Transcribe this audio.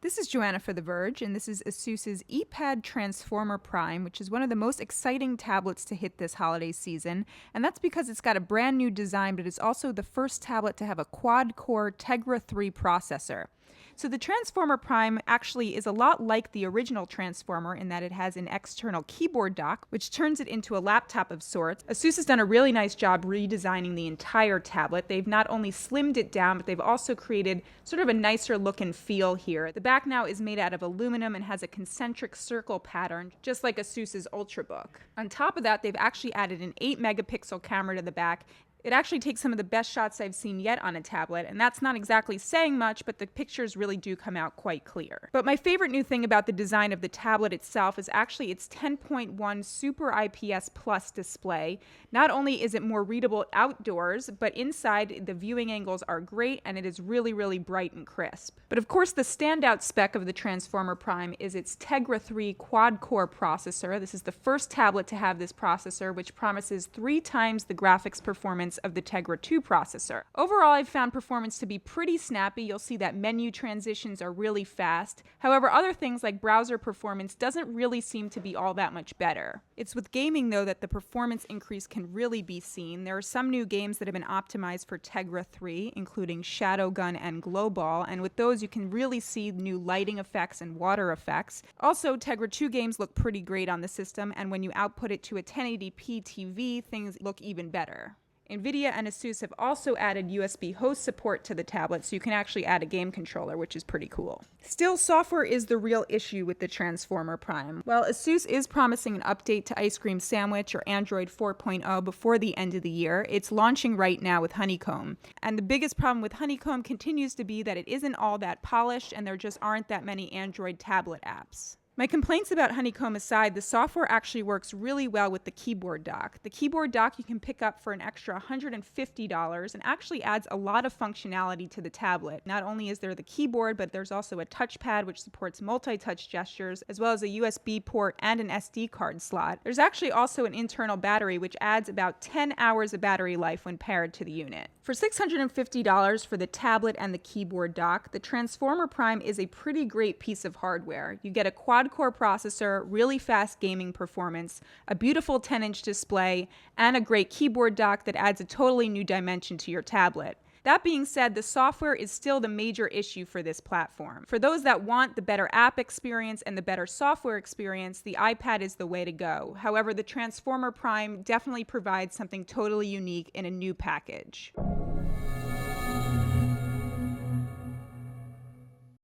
This is Joanna for The Verge, and this is Asus's ePad Transformer Prime, which is one of the most exciting tablets to hit this holiday season, and that's because it's got a brand new design, but it's also the first tablet to have a quad-core Tegra 3 processor. So the Transformer Prime actually is a lot like the original Transformer in that it has an external keyboard dock, which turns it into a laptop of sorts. Asus has done a really nice job redesigning the entire tablet. They've not only slimmed it down, but they've also created sort of a nicer look and feel here. The back now is made out of aluminum and has a concentric circle pattern, just like Asus's Ultrabook. On top of that, they've actually added an 8-megapixel camera to the back. It actually takes some of the best shots I've seen yet on a tablet, and that's not exactly saying much, but the pictures really do come out quite clear. But my favorite new thing about the design of the tablet itself is actually its 10.1 Super IPS Plus display. Not only is it more readable outdoors, but inside the viewing angles are great, and it is really, really bright and crisp. But of course, the standout spec of the Transformer Prime is its Tegra 3 quad-core processor. This is the first tablet to have this processor, which promises 3 times the graphics performance of the Tegra 2 processor. Overall, I've found performance to be pretty snappy. You'll see that menu transitions are really fast. However, other things like browser performance doesn't really seem to be all that much better. It's with gaming, though, that the performance increase can really be seen. There are some new games that have been optimized for Tegra 3, including Shadowgun and Glowball, and with those you can really see new lighting effects and water effects. Also, Tegra 2 games look pretty great on the system, and when you output it to a 1080p TV, things look even better. NVIDIA and Asus have also added USB host support to the tablet, so you can actually add a game controller, which is pretty cool. Still, software is the real issue with the Transformer Prime. While Asus is promising an update to Ice Cream Sandwich or Android 4.0 before the end of the year, it's launching right now with Honeycomb. And the biggest problem with Honeycomb continues to be that it isn't all that polished, and there just aren't that many Android tablet apps. My complaints about Honeycomb aside, the software actually works really well with the keyboard dock. The keyboard dock you can pick up for an extra $150 and actually adds a lot of functionality to the tablet. Not only is there the keyboard, but there's also a touchpad which supports multi-touch gestures, as well as a USB port and an SD card slot. There's actually also an internal battery which adds about 10 hours of battery life when paired to the unit. For $650 for the tablet and the keyboard dock, the Transformer Prime is a pretty great piece of hardware. You get a quad-core processor, really fast gaming performance, a beautiful 10-inch display, and a great keyboard dock that adds a totally new dimension to your tablet. That being said, the software is still the major issue for this platform. For those that want the better app experience and the better software experience, the iPad is the way to go. However, the Transformer Prime definitely provides something totally unique in a new package.